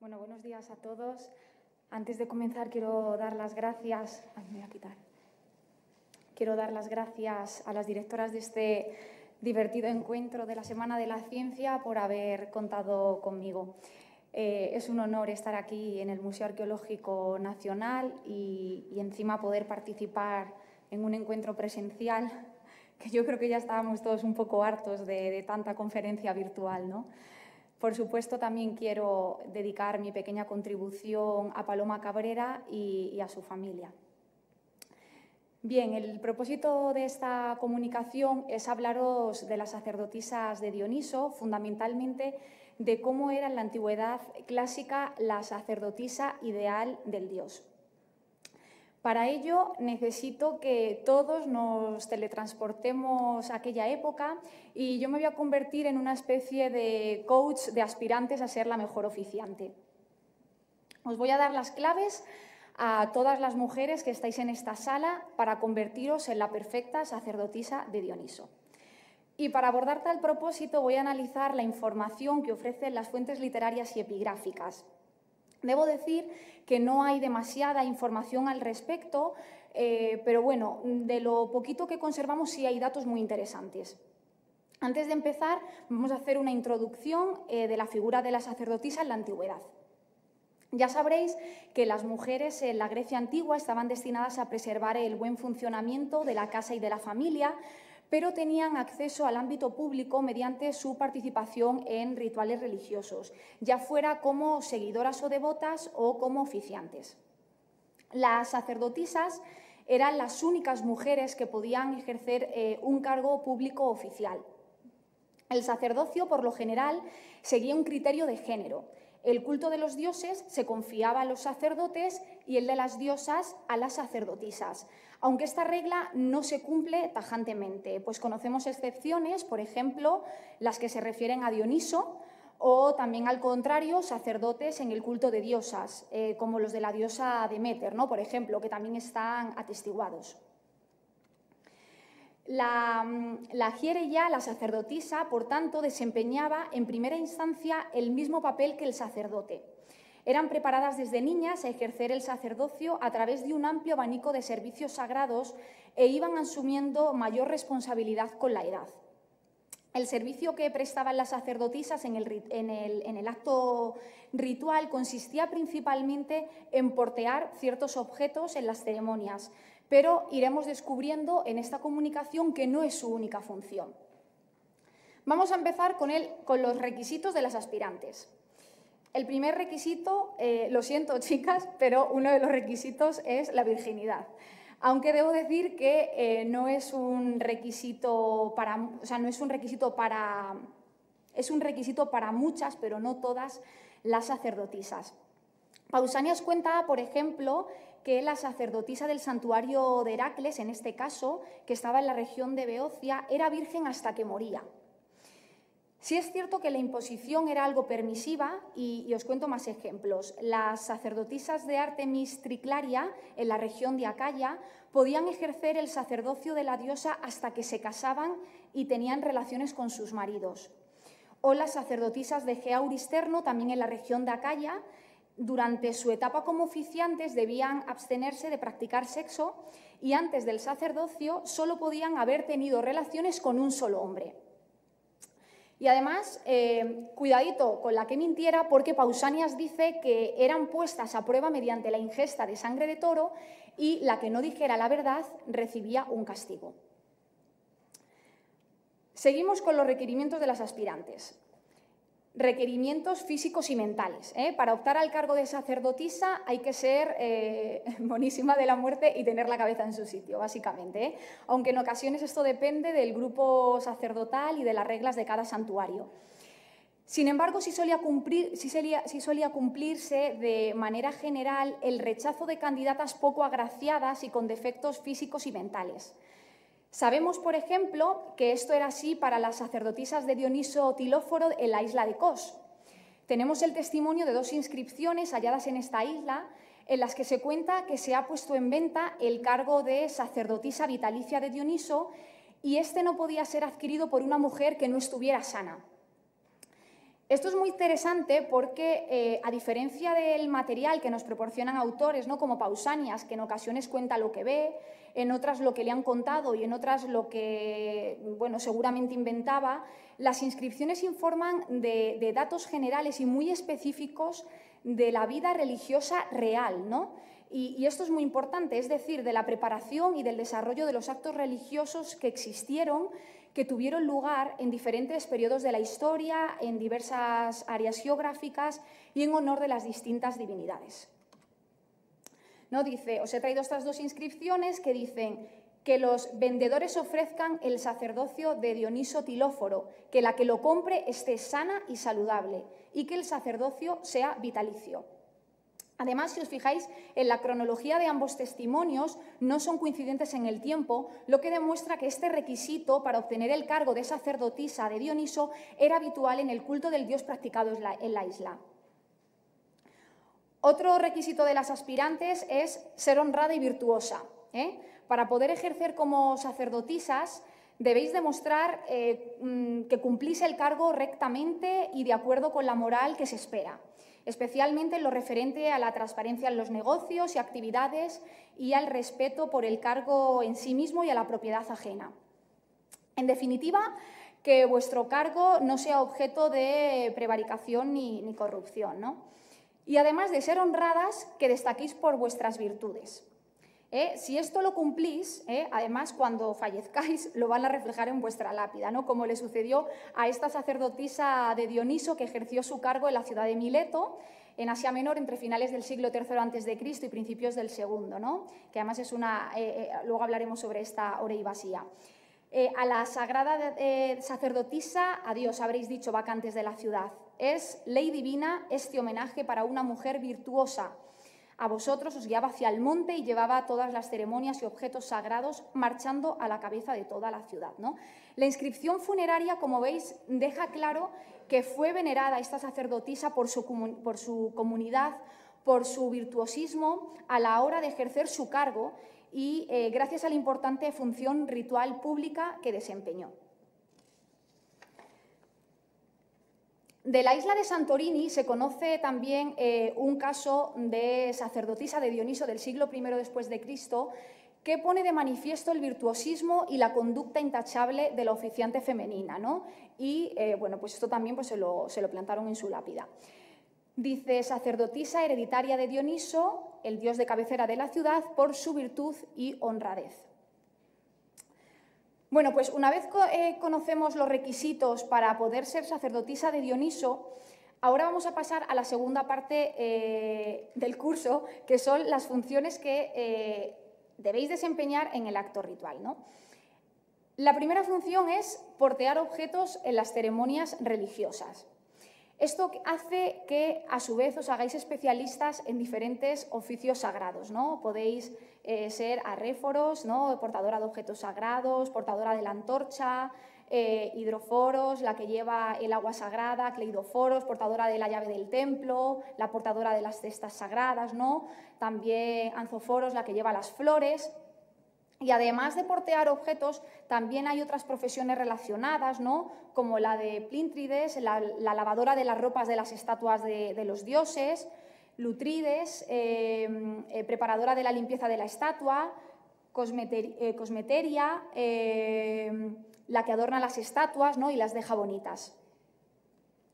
Bueno, buenos días a todos. Antes de comenzar quiero dar las gracias. Quiero dar las gracias a las directoras de este divertido encuentro de la Semana de la Ciencia por haber contado conmigo. Es un honor estar aquí en el Museo Arqueológico Nacional y encima poder participar en un encuentro presencial, que yo creo que ya estábamos todos un poco hartos de tanta conferencia virtual, ¿no? Por supuesto, también quiero dedicar mi pequeña contribución a Paloma Cabrera y a su familia. Bien, el propósito de esta comunicación es hablaros de las sacerdotisas de Dioniso, fundamentalmente de cómo era en la antigüedad clásica la sacerdotisa ideal del dios. Para ello necesito que todos nos teletransportemos a aquella época y yo me voy a convertir en una especie de coach de aspirantes a ser la mejor oficiante. Os voy a dar las claves a todas las mujeres que estáis en esta sala para convertiros en la perfecta sacerdotisa de Dioniso. Y para abordar tal propósito voy a analizar la información que ofrecen las fuentes literarias y epigráficas. Debo decir que no hay demasiada información al respecto, pero bueno, de lo poquito que conservamos sí hay datos muy interesantes. Antes de empezar, vamos a hacer una introducción de la figura de la sacerdotisa en la antigüedad. Ya sabréis que las mujeres en la Grecia antigua estaban destinadas a preservar el buen funcionamiento de la casa y de la familia, pero tenían acceso al ámbito público mediante su participación en rituales religiosos, ya fuera como seguidoras o devotas o como oficiantes. Las sacerdotisas eran las únicas mujeres que podían ejercer un cargo público oficial. El sacerdocio, por lo general, seguía un criterio de género. El culto de los dioses se confiaba a los sacerdotes y el de las diosas a las sacerdotisas, aunque esta regla no se cumple tajantemente, pues conocemos excepciones, por ejemplo, las que se refieren a Dioniso o también, al contrario, sacerdotes en el culto de diosas, como los de la diosa Deméter, ¿no? Por ejemplo, que también están atestiguados. La hiereia, la sacerdotisa, por tanto, desempeñaba en primera instancia el mismo papel que el sacerdote. Eran preparadas desde niñas a ejercer el sacerdocio a través de un amplio abanico de servicios sagrados e iban asumiendo mayor responsabilidad con la edad. El servicio que prestaban las sacerdotisas en el acto ritual consistía principalmente en portear ciertos objetos en las ceremonias, pero iremos descubriendo en esta comunicación que no es su única función. Vamos a empezar con los requisitos de las aspirantes. El primer requisito, lo siento chicas, pero uno de los requisitos es la virginidad. Aunque debo decir que no es un requisito para, es un requisito para muchas, pero no todas las sacerdotisas. Pausanias cuenta, por ejemplo, que la sacerdotisa del santuario de Heracles, en este caso, que estaba en la región de Beocia, era virgen hasta que moría. Sí es cierto que la imposición era algo permisiva y os cuento más ejemplos. Las sacerdotisas de Artemis Triclaria, en la región de Acaya, podían ejercer el sacerdocio de la diosa hasta que se casaban y tenían relaciones con sus maridos. O las sacerdotisas de Gea Auristerno, también en la región de Acaya, durante su etapa como oficiantes debían abstenerse de practicar sexo y antes del sacerdocio solo podían haber tenido relaciones con un solo hombre. Y además, cuidadito con la que mintiera, porque Pausanias dice que eran puestas a prueba mediante la ingesta de sangre de toro y la que no dijera la verdad recibía un castigo. Seguimos con los requerimientos de las aspirantes. Requerimientos físicos y mentales. Para optar al cargo de sacerdotisa hay que ser monísima de la muerte y tener la cabeza en su sitio, básicamente. Aunque en ocasiones esto depende del grupo sacerdotal y de las reglas de cada santuario. Sin embargo, sí solía cumplirse de manera general el rechazo de candidatas poco agraciadas y con defectos físicos y mentales. Sabemos, por ejemplo, que esto era así para las sacerdotisas de Dioniso Tilóforo en la isla de Kos. Tenemos el testimonio de 2 inscripciones halladas en esta isla, en las que se cuenta que se ha puesto en venta el cargo de sacerdotisa vitalicia de Dioniso y este no podía ser adquirido por una mujer que no estuviera sana. Esto es muy interesante porque, a diferencia del material que nos proporcionan autores, ¿no?, como Pausanias, que en ocasiones cuenta lo que ve, en otras lo que le han contado y en otras lo que, bueno, seguramente inventaba, las inscripciones informan de datos generales y muy específicos de la vida religiosa real, ¿no? Y esto es muy importante, es decir, de la preparación y del desarrollo de los actos religiosos que existieron, que tuvieron lugar en diferentes periodos de la historia, en diversas áreas geográficas y en honor de las distintas divinidades. ¿No? Dice, os he traído estas dos inscripciones que dicen que los vendedores ofrezcan el sacerdocio de Dioniso Tilóforo, que la que lo compre esté sana y saludable y que el sacerdocio sea vitalicio. Además, si os fijáis, en la cronología de ambos testimonios no son coincidentes en el tiempo, lo que demuestra que este requisito para obtener el cargo de sacerdotisa de Dioniso era habitual en el culto del dios practicado en la isla. Otro requisito de las aspirantes es ser honrada y virtuosa. Para poder ejercer como sacerdotisas debéis demostrar que cumplís el cargo rectamente y de acuerdo con la moral que se espera, especialmente en lo referente a la transparencia en los negocios y actividades y al respeto por el cargo en sí mismo y a la propiedad ajena. En definitiva, que vuestro cargo no sea objeto de prevaricación ni corrupción, ¿no? Y además de ser honradas, que destaquéis por vuestras virtudes. Si esto lo cumplís, además cuando fallezcáis lo van a reflejar en vuestra lápida, ¿no?, como le sucedió a esta sacerdotisa de Dioniso que ejerció su cargo en la ciudad de Mileto, en Asia Menor, entre finales del siglo III a.C. y principios del II, ¿no?, que además es una... luego hablaremos sobre esta oreivasía. A la sagrada sacerdotisa, a Dios habréis dicho vacantes de la ciudad. Es ley divina este homenaje para una mujer virtuosa. A vosotros os guiaba hacia el monte y llevaba todas las ceremonias y objetos sagrados marchando a la cabeza de toda la ciudad, ¿no? La inscripción funeraria, como veis, deja claro que fue venerada esta sacerdotisa por su comunidad, por su virtuosismo a la hora de ejercer su cargo y gracias a la importante función ritual pública que desempeñó. De la isla de Santorini se conoce también un caso de sacerdotisa de Dioniso del siglo I después de Cristo que pone de manifiesto el virtuosismo y la conducta intachable de la oficiante femenina, ¿no? Y bueno, pues esto también pues, se lo plantaron en su lápida. Dice, sacerdotisa hereditaria de Dioniso, el dios de cabecera de la ciudad, por su virtud y honradez. Bueno, pues una vez conocemos los requisitos para poder ser sacerdotisa de Dioniso, ahora vamos a pasar a la segunda parte del curso, que son las funciones que debéis desempeñar en el acto ritual, ¿no? La primera función es portear objetos en las ceremonias religiosas. Esto hace que, a su vez, os hagáis especialistas en diferentes oficios sagrados, ¿no? Podéis ser arréforos, ¿no?, portadora de objetos sagrados, portadora de la antorcha, hidroforos, la que lleva el agua sagrada, cleidoforos, portadora de la llave del templo, la portadora de las cestas sagradas, ¿no? También anzoforos, la que lleva las flores. Y además de portear objetos, también hay otras profesiones relacionadas, ¿no?, como la de plíntrides, la lavadora de las ropas de las estatuas de los dioses, lutrides, preparadora de la limpieza de la estatua, cosmeteria, la que adorna las estatuas, ¿no?, y las deja bonitas.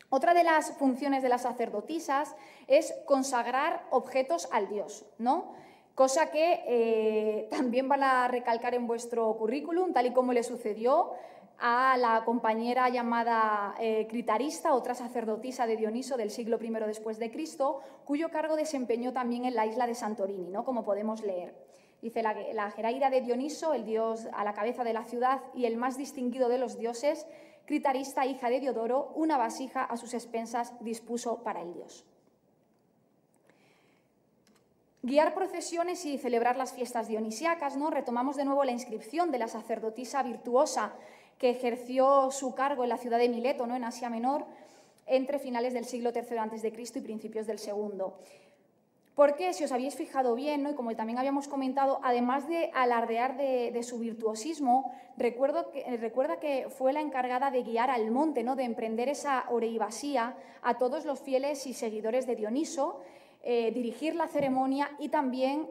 Otra de las funciones de las sacerdotisas es consagrar objetos al dios, ¿no?, cosa que también van a recalcar en vuestro currículum, tal y como le sucedió a la compañera llamada Critarista, otra sacerdotisa de Dioniso del siglo I después de Cristo, cuyo cargo desempeñó también en la isla de Santorini, ¿no?, como podemos leer. Dice, la Geraira de Dioniso, el dios a la cabeza de la ciudad y el más distinguido de los dioses, Critarista, hija de Diodoro, una vasija a sus expensas dispuso para el dios. Guiar procesiones y celebrar las fiestas dionisíacas, ¿no? Retomamos de nuevo la inscripción de la sacerdotisa virtuosa que ejerció su cargo en la ciudad de Mileto, ¿no?, en Asia Menor, entre finales del siglo III a.C. y principios del II. Porque, si os habéis fijado bien, ¿no? Y como también habíamos comentado, además de alardear de su virtuosismo, recuerda que fue la encargada de guiar al monte, ¿no? De emprender esa oreivasía a todos los fieles y seguidores de Dioniso, dirigir la ceremonia y también,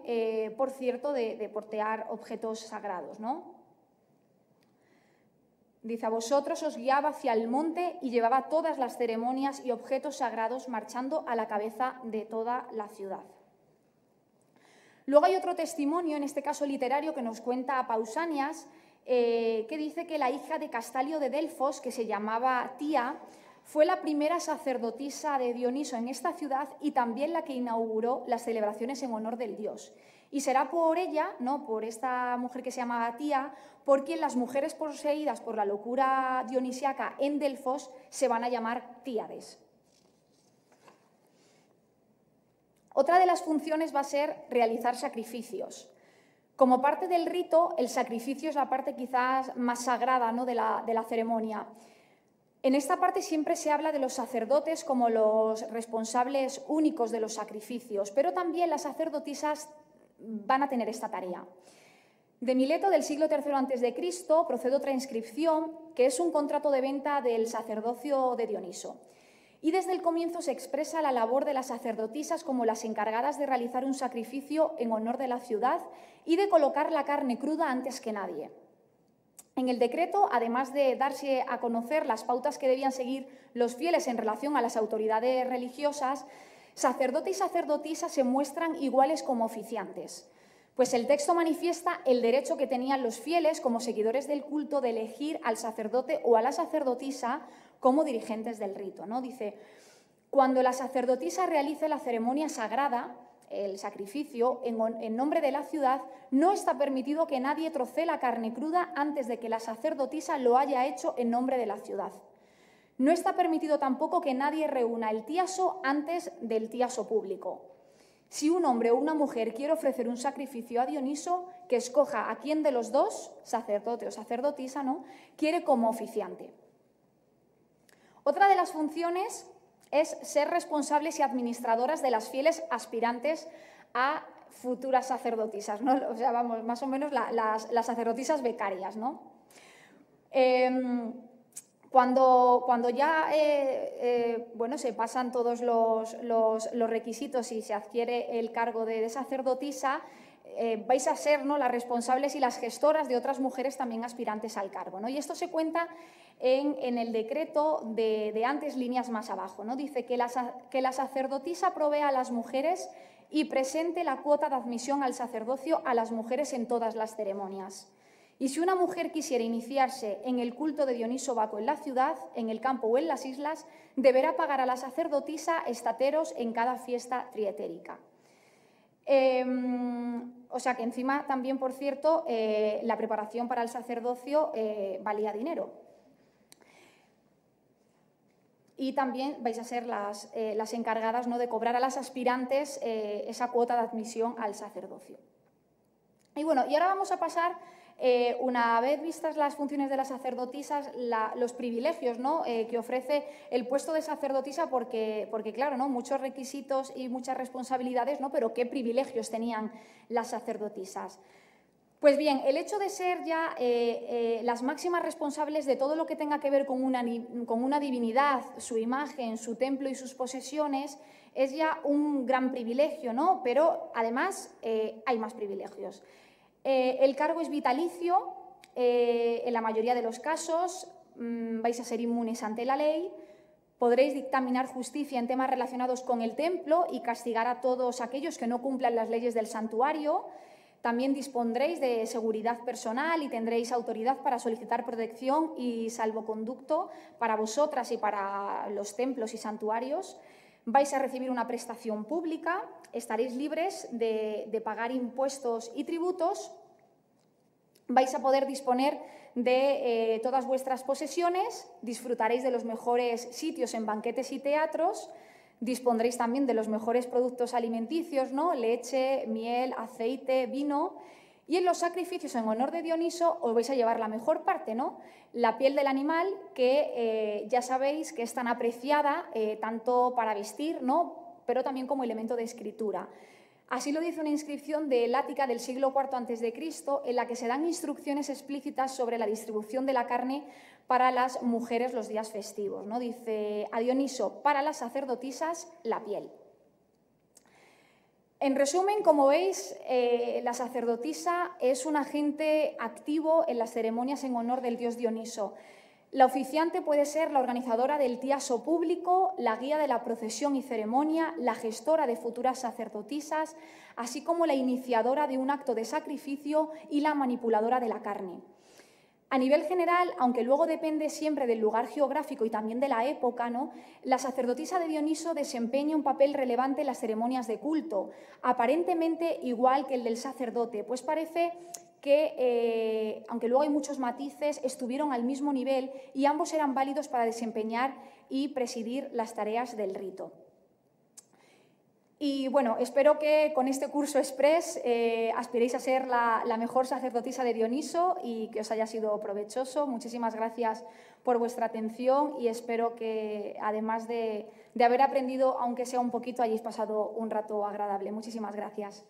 por cierto, de portear objetos sagrados, ¿no? Dice, a vosotros os guiaba hacia el monte y llevaba todas las ceremonias y objetos sagrados marchando a la cabeza de toda la ciudad. Luego hay otro testimonio, en este caso literario, que nos cuenta Pausanias, que dice que la hija de Castalio de Delfos, que se llamaba Tía, fue la primera sacerdotisa de Dioniso en esta ciudad y también la que inauguró las celebraciones en honor del dios. Y será por ella, ¿no? Por esta mujer que se llamaba Tía, por quien las mujeres poseídas por la locura dionisiaca en Delfos se van a llamar Tíades. Otra de las funciones va a ser realizar sacrificios. Como parte del rito, el sacrificio es la parte quizás más sagrada, ¿no? de la ceremonia. En esta parte siempre se habla de los sacerdotes como los responsables únicos de los sacrificios, pero también las sacerdotisas van a tener esta tarea. De Mileto, del siglo III a.C., procede otra inscripción, que es un contrato de venta del sacerdocio de Dioniso. Y desde el comienzo se expresa la labor de las sacerdotisas como las encargadas de realizar un sacrificio en honor de la ciudad y de colocar la carne cruda antes que nadie. En el decreto, además de darse a conocer las pautas que debían seguir los fieles en relación a las autoridades religiosas, sacerdote y sacerdotisa se muestran iguales como oficiantes, pues el texto manifiesta el derecho que tenían los fieles como seguidores del culto de elegir al sacerdote o a la sacerdotisa como dirigentes del rito, ¿no? Dice, cuando la sacerdotisa realice la ceremonia sagrada, el sacrificio, en nombre de la ciudad, no está permitido que nadie trocee la carne cruda antes de que la sacerdotisa lo haya hecho en nombre de la ciudad. No está permitido tampoco que nadie reúna el tiaso antes del tiaso público. Si un hombre o una mujer quiere ofrecer un sacrificio a Dioniso, que escoja a quién de los dos, sacerdote o sacerdotisa, ¿no?, quiere como oficiante. Otra de las funciones es ser responsables y administradoras de las fieles aspirantes a futuras sacerdotisas, ¿no? O sea, vamos, más o menos las sacerdotisas becarias, ¿no? Cuando ya bueno, se pasan todos los requisitos y se adquiere el cargo de sacerdotisa, vais a ser, ¿no?, las responsables y las gestoras de otras mujeres también aspirantes al cargo, ¿no? Y esto se cuenta en el decreto de antes, líneas más abajo, ¿no? Dice que la sacerdotisa provea a las mujeres y presente la cuota de admisión al sacerdocio a las mujeres en todas las ceremonias. Y si una mujer quisiera iniciarse en el culto de Dioniso Baco en la ciudad, en el campo o en las islas, deberá pagar a la sacerdotisa estateros en cada fiesta trietérica. O sea que encima también, por cierto, la preparación para el sacerdocio valía dinero. Y también vais a ser las encargadas, ¿no?, de cobrar a las aspirantes esa cuota de admisión al sacerdocio. Y bueno, y ahora vamos a pasar, una vez vistas las funciones de las sacerdotisas, los privilegios, ¿no?, que ofrece el puesto de sacerdotisa, porque claro, ¿no?, muchos requisitos y muchas responsabilidades, ¿no?, pero ¿qué privilegios tenían las sacerdotisas? Pues bien, el hecho de ser ya las máximas responsables de todo lo que tenga que ver con una divinidad, su imagen, su templo y sus posesiones, es ya un gran privilegio, ¿no? Pero además hay más privilegios. El cargo es vitalicio, en la mayoría de los casos vais a ser inmunes ante la ley, podréis dictaminar justicia en temas relacionados con el templo y castigar a todos aquellos que no cumplan las leyes del santuario. También dispondréis de seguridad personal y tendréis autoridad para solicitar protección y salvoconducto para vosotras y para los templos y santuarios. Vais a recibir una prestación pública, estaréis libres de pagar impuestos y tributos, vais a poder disponer de todas vuestras posesiones, disfrutaréis de los mejores sitios en banquetes y teatros, dispondréis también de los mejores productos alimenticios, ¿no?, leche, miel, aceite, vino. Y en los sacrificios en honor de Dioniso os vais a llevar la mejor parte, ¿no?, la piel del animal, que ya sabéis que es tan apreciada tanto para vestir, ¿no?, pero también como elemento de escritura. Así lo dice una inscripción de Ática del siglo IV a.C., en la que se dan instrucciones explícitas sobre la distribución de la carne para las mujeres los días festivos, ¿no? Dice a Dioniso, para las sacerdotisas, la piel. En resumen, como veis, la sacerdotisa es un agente activo en las ceremonias en honor del dios Dioniso. La oficiante puede ser la organizadora del tiaso público, la guía de la procesión y ceremonia, la gestora de futuras sacerdotisas, así como la iniciadora de un acto de sacrificio y la manipuladora de la carne. A nivel general, aunque luego depende siempre del lugar geográfico y también de la época, ¿no?, la sacerdotisa de Dioniso desempeña un papel relevante en las ceremonias de culto, aparentemente igual que el del sacerdote, pues parece que, aunque luego hay muchos matices, estuvieron al mismo nivel y ambos eran válidos para desempeñar y presidir las tareas del rito. Y bueno, espero que con este curso express aspiréis a ser la mejor sacerdotisa de Dioniso y que os haya sido provechoso. Muchísimas gracias por vuestra atención y espero que, además de haber aprendido, aunque sea un poquito, hayáis pasado un rato agradable. Muchísimas gracias.